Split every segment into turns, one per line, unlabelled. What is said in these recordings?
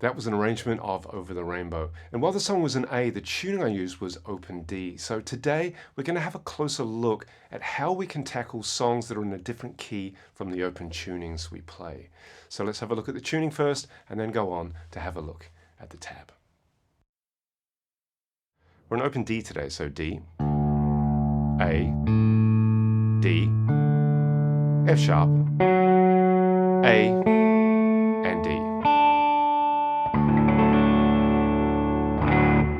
That was an arrangement of Over the Rainbow. And while the song was in A, the tuning I used was open D. So today we're going to have a closer look at how we can tackle songs that are in a different key from the open tunings we play. So let's have a look at the tuning first and then go on to have a look at the tab. We're in open D today, so D, A, D, F sharp, A, and D.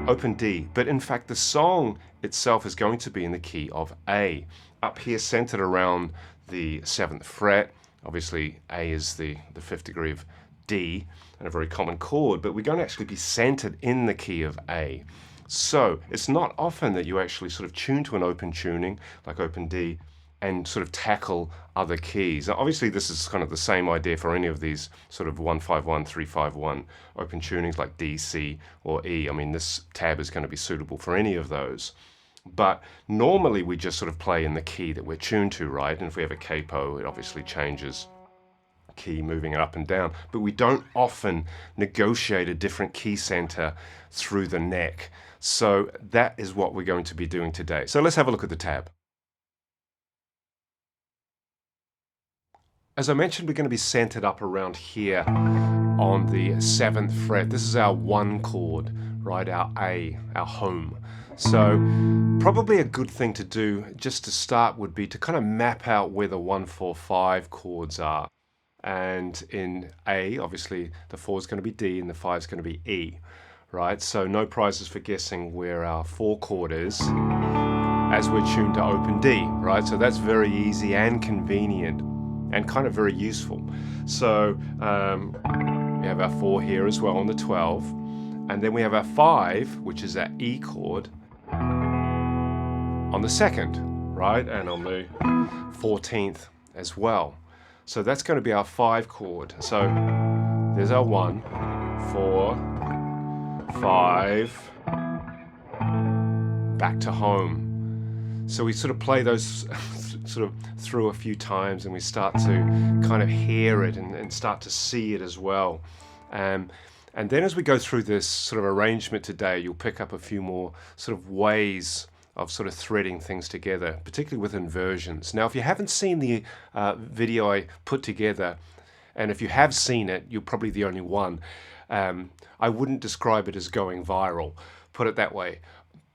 Open D, but in fact the song itself is going to be in the key of A. Up here centered around the 7th fret, obviously A is the 5th degree of D, and a very common chord, but we're going to actually be centered in the key of A. So it's not often that you actually sort of tune to an open tuning, like open D, and sort of tackle other keys. Now, obviously this is kind of the same idea for any of these sort of 151, 351 open tunings like D, C, or E. I mean, this tab is going to be suitable for any of those. But normally we just sort of play in the key that we're tuned to, right? And if we have a capo, it obviously changes key, moving it up and down. But we don't often negotiate a different key center through the neck. So that is what we're going to be doing today. So let's have a look at the tab. As I mentioned, we're going to be centered up around here on the 7th fret. This is our 1 chord, right? Our A, our home. So probably a good thing to do just to start would be to kind of map out where the 1, 4, 5 chords are. And in A, obviously the 4 is going to be D and the 5 is going to be E, right? So no prizes for guessing where our 4 chord is as we're tuned to open D, right? So that's very easy and convenient and kind of very useful. So we have our 4 here as well on the 12, and then we have our 5, which is our E chord, on the 2nd, right? And on the 14th as well. So that's going to be our 5 chord. So there's our 1, 4, 5, back to home. So we sort of play those sort of through a few times and we start to kind of hear it and start to see it as well. And then as we go through this sort of arrangement today, you'll pick up a few more sort of ways of sort of threading things together, particularly with inversions. Now, if you haven't seen the video I put together, and if you have seen it, you're probably the only one. I wouldn't describe it as going viral, put it that way.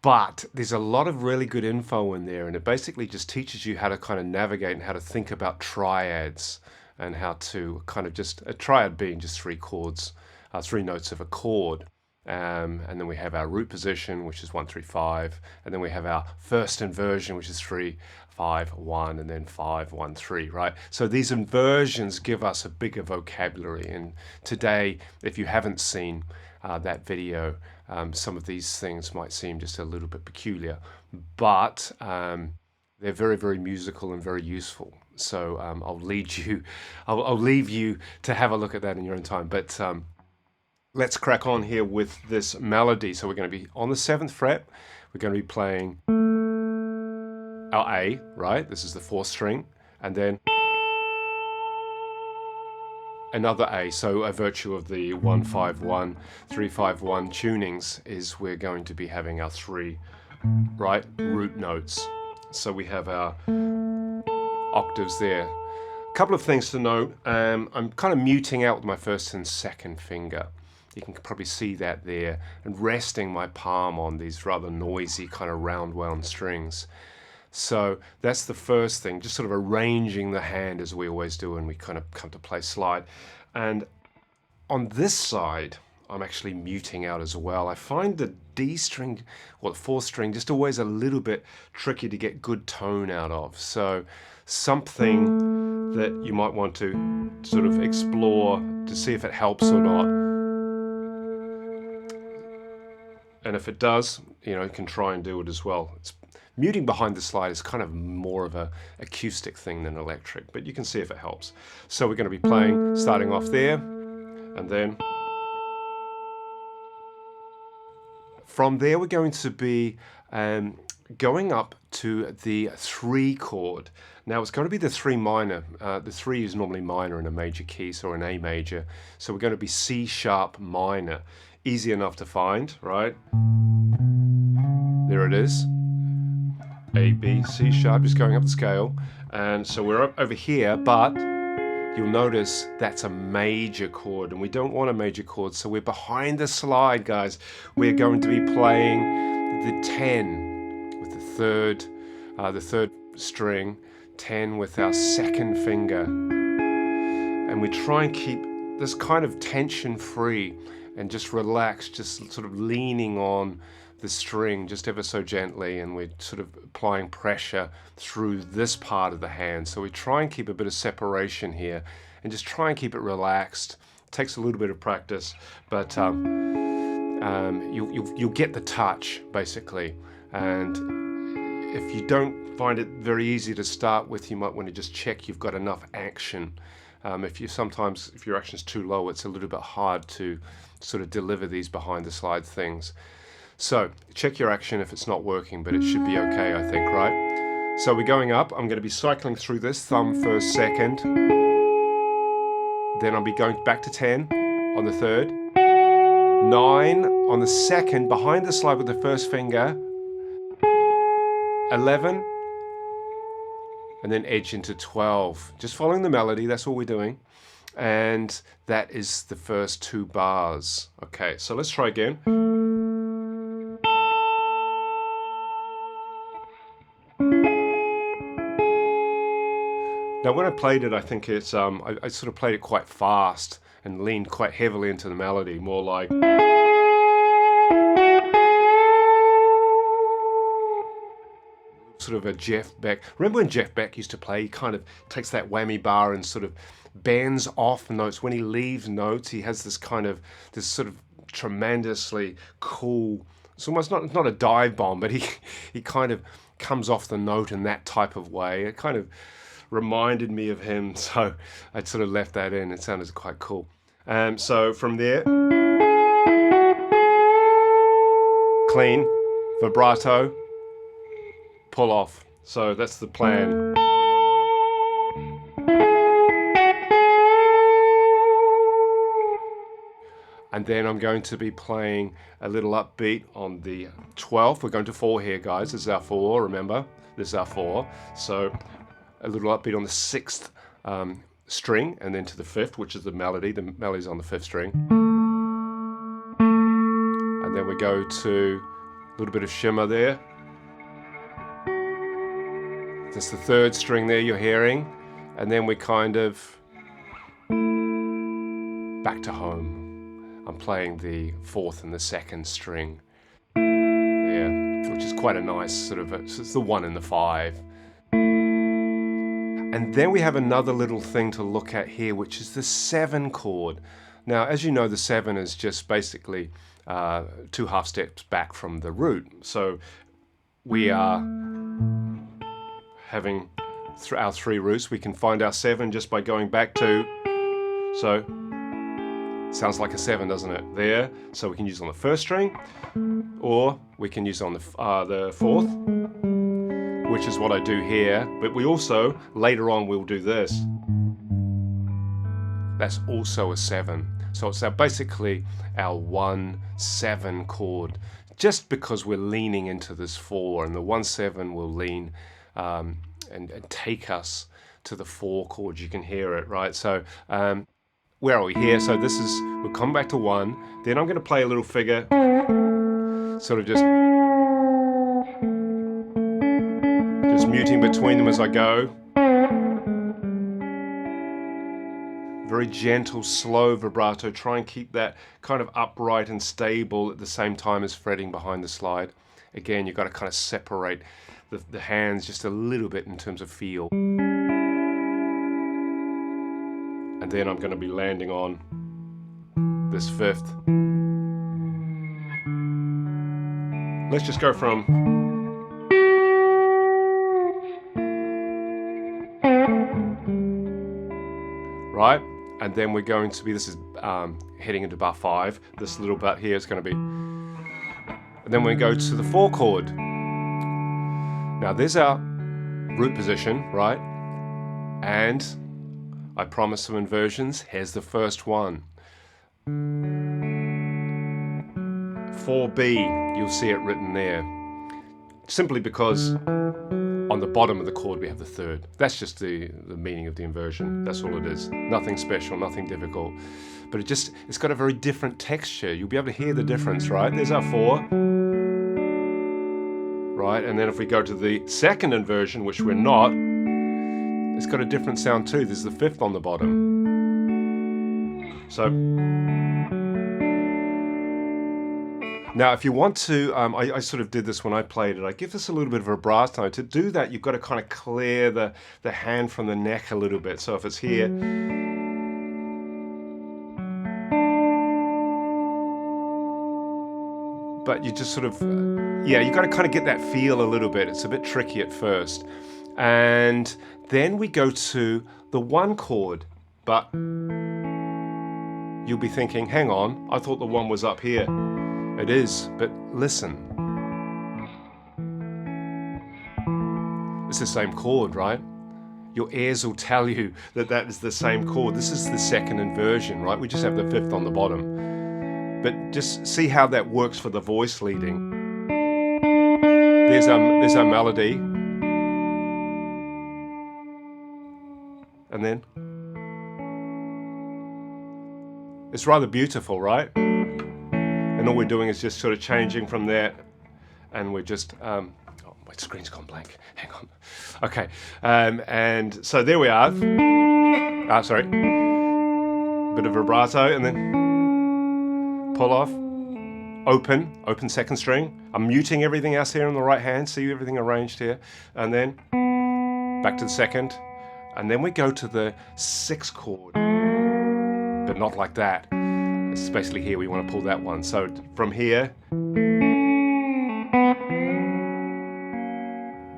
But there's a lot of really good info in there, and it basically just teaches you how to kind of navigate and how to think about triads and how to kind of just, a triad being just 3 chords, 3 notes of a chord. And then we have our root position, which is 1, 3, 5, and then we have our first inversion, which is 3, 5, 1, and then 5, 1, 3, right? So these inversions give us a bigger vocabulary, and today, if you haven't seen that video, some of these things might seem just a little bit peculiar, but they're very, very musical and very useful. So I'll leave you to have a look at that in your own time. But let's crack on here with this melody. So we're going to be on the 7th fret. We're going to be playing our A, right? This is the 4th string, and then another A. So a virtue of the 151, 351 tunings is we're going to be having our 3, right, root notes. So we have our octaves there. A couple of things to note. I'm kind of muting out with my 1st and 2nd finger. You can probably see that there, and resting my palm on these rather noisy kind of round wound strings. So that's the first thing, just sort of arranging the hand as we always do when we kind of come to play slide. And on this side, I'm actually muting out as well. I find the D string, or the 4th string, just always a little bit tricky to get good tone out of. So something that you might want to sort of explore to see if it helps or not. And if it does, you can try and do it as well. Muting behind the slide is kind of more of a acoustic thing than electric, but you can see if it helps. So we're going to be playing, starting off there, and then from there we're going to be going up to the 3 chord. Now it's going to be the 3 minor. The 3 is normally minor in a major key, so an A major. So we're going to be C sharp minor. Easy enough to find, right? There it is. A, B, C sharp, just going up the scale. And so we're up over here, but you'll notice that's a major chord, and we don't want a major chord, so we're behind the slide, guys. We're going to be playing the 10 with the third string, 10 with our second finger. And we try and keep this kind of tension free and just relax, just sort of leaning on the string just ever so gently, and we're sort of applying pressure through this part of the hand. So we try and keep a bit of separation here and just try and keep it relaxed. It takes a little bit of practice, but you'll get the touch basically. And if you don't find it very easy to start with, you might want to just check you've got enough action. If your action is too low, it's a little bit hard to sort of deliver these behind the slide things. So check your action if it's not working, but it should be okay, I think, right? So we're going up. I'm going to be cycling through this, thumb first, second. Then I'll be going back to 10 on the third. 9 on the second, behind the slide with the first finger. 11. And then edge into 12. Just following the melody, that's all we're doing. And that is the first 2 bars. Okay, so let's try again. Now when I played it, I think it's I sort of played it quite fast and leaned quite heavily into the melody, more like sort of a Jeff Beck. Remember when Jeff Beck used to play? He kind of takes that whammy bar and sort of bends off notes. When he leaves notes, he has this sort of tremendously cool. It's almost not a dive bomb, but he kind of comes off the note in that type of way. It kind of reminded me of him, so I sort of left that in. It sounded quite cool. So from there, clean, vibrato, pull off. So that's the plan. And then I'm going to be playing a little upbeat on the 12th. We're going to 4 here, guys. This is our 4, remember? This is our 4. So a little upbeat on the 6th string, and then to the 5th, which is the melody. The melody's on the 5th string. And then we go to a little bit of shimmer there. That's the 3rd string there you're hearing. And then we kind of back to home. I'm playing the 4th and the 2nd string there, which is quite a nice sort of, it's the 1 and the 5. And then we have another little thing to look at here, which is the 7 chord. Now, as you know, the 7 is just basically 2 half steps back from the root. So we are having our 3 roots. We can find our 7 just by going back to, so sounds like a 7, doesn't it? There. So we can use it on the 1st string, or we can use it on the 4th, which is what I do here. But we also, later on, we'll do this. That's also a 7. So it's basically our 1-7 chord, just because we're leaning into this 4, and the 1-7 will lean and take us to the 4 chord. You can hear it, right? So where are we here? So this is, we'll come back to 1. Then I'm going to play a little figure, sort of just muting between them as I go. Very gentle, slow vibrato. Try and keep that kind of upright and stable at the same time as fretting behind the slide. Again, you've got to kind of separate the hands just a little bit in terms of feel. And then I'm going to be landing on this 5th. Let's just go from right, and then we're going to be, this is heading into bar 5. This little bar here is going to be, and then we go to the 4 chord. Now there's our root position, right? And I promised some inversions. Here's the first one. 4B, you'll see it written there. Simply because on the bottom of the chord we have the third. That's just the meaning of the inversion. That's all it is. Nothing special, nothing difficult. But it's got a very different texture. You'll be able to hear the difference, right? There's our 4. Right, and then if we go to the second inversion, which we're not, it's got a different sound too. There's the 5th on the bottom. So now if you want to, I sort of did this when I played it, I give this a little bit of a vibrato. To do that, you've got to kind of clear the hand from the neck a little bit. So if it's here, but you just sort of, yeah, you've got to kind of get that feel a little bit. It's a bit tricky at first. And then we go to the 1 chord, but you'll be thinking, hang on, I thought the 1 was up here. It is, but listen. It's the same chord, right? Your ears will tell you that that is the same chord. This is the second inversion, right? We just have the 5th on the bottom. But just see how that works for the voice leading. There's our melody. And then it's rather beautiful, right? And all we're doing is just sort of changing from there, and we're just oh, my screen's gone blank. Hang on. Okay, and so there we are. Sorry, bit of vibrato, and then pull off. Open second string. I'm muting everything else here on the right hand. See everything arranged here, and then back to the second. And then we go to the 6th chord, but not like that. It's basically here we want to pull that one. So from here,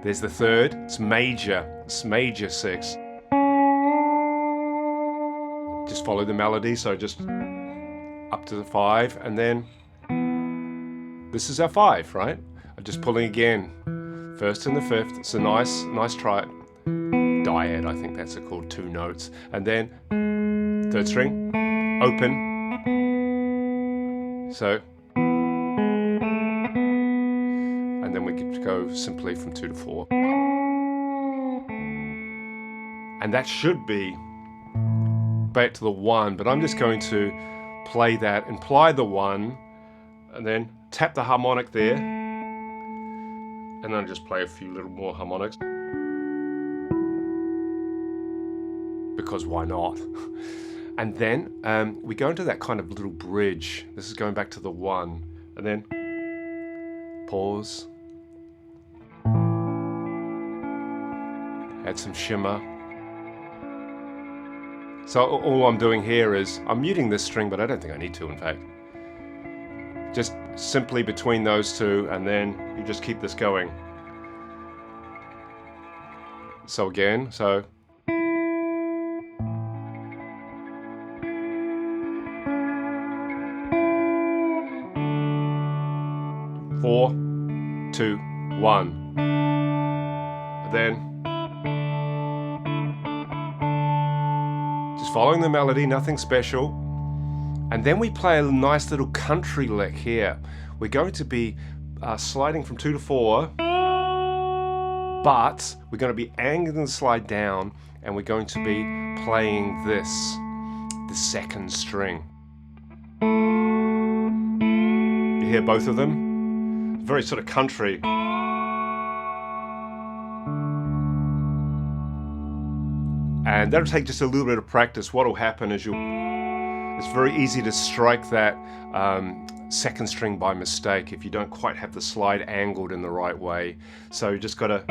there's the 3rd. It's major 6. Just follow the melody. So just up to the 5, and then this is our 5, right? I'm just pulling again. 1st and the 5th. It's a nice try. Dyad, I think that's called, 2 notes. And then 3rd string, open. So, and then we get to go simply from 2 to 4. And that should be back to the 1, but I'm just going to play that, imply the 1, and then tap the harmonic there, and then just play a few little more harmonics. Because why not? And then we go into that kind of little bridge. This is going back to the 1, and then pause, add some shimmer. So all I'm doing here is I'm muting this string, but I don't think I need to, in fact. Just simply between those 2, and then you just keep this going. So again, so 4, 2, 1. Then just following the melody, nothing special. And then we play a nice little country lick here. We're going to be sliding from 2 to 4, but we're going to be angling the slide down, and we're going to be playing the 2nd string. You hear both of them? Very sort of country. And that'll take just a little bit of practice. What'll happen is it's very easy to strike that 2nd string by mistake if you don't quite have the slide angled in the right way. So you just gotta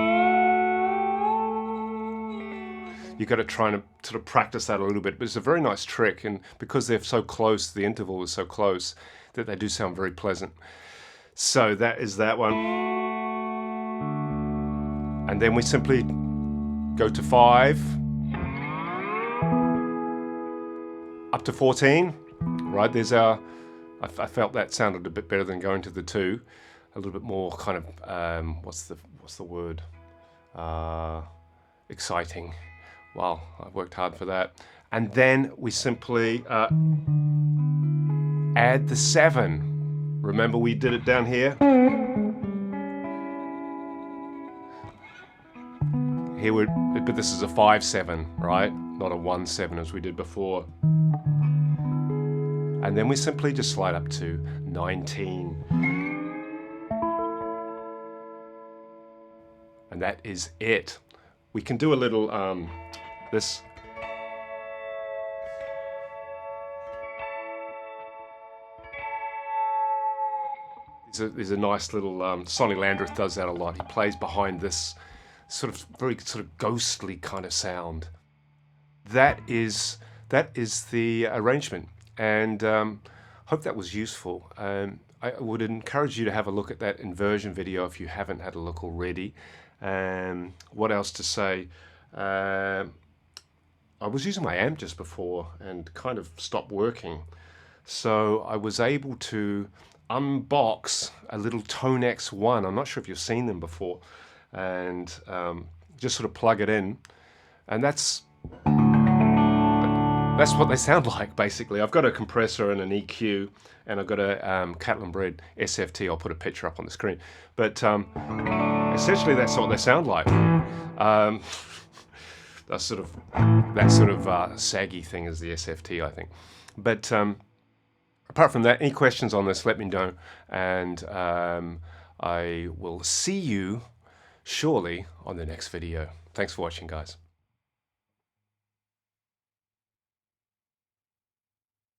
try and sort of practice that a little bit. But it's a very nice trick, and because they're so close, the interval is so close, that they do sound very pleasant. So that is that one. And then we simply go to 5, up to 14, right? There's our, I felt that sounded a bit better than going to the 2, a little bit more kind of, what's the word? exciting. Wow, I've worked hard for that. And then we simply add the 7. Remember we did it down here? Here but this is a 5/7, right? Not a 1/7 as we did before. And then we simply just slide up to 19. And that is it. We can do a little, this. There's a nice little, Sonny Landreth does that a lot. He plays behind this sort of very sort of ghostly kind of sound. That is the arrangement, and hope that was useful. I would encourage you to have a look at that inversion video if you haven't had a look already. What else to say? I was using my amp just before and kind of stopped working, so I was able to unbox a little Tone X1. I'm not sure if you've seen them before, and just sort of plug it in, and that's what they sound like, basically. I've got a compressor and an EQ, and I've got a Catlin Bred SFT. I'll put a picture up on the screen. But essentially, that's what they sound like. That sort of saggy thing is the SFT, I think. But apart from that, any questions on this, let me know. And I will see you surely on the next video. Thanks for watching, guys.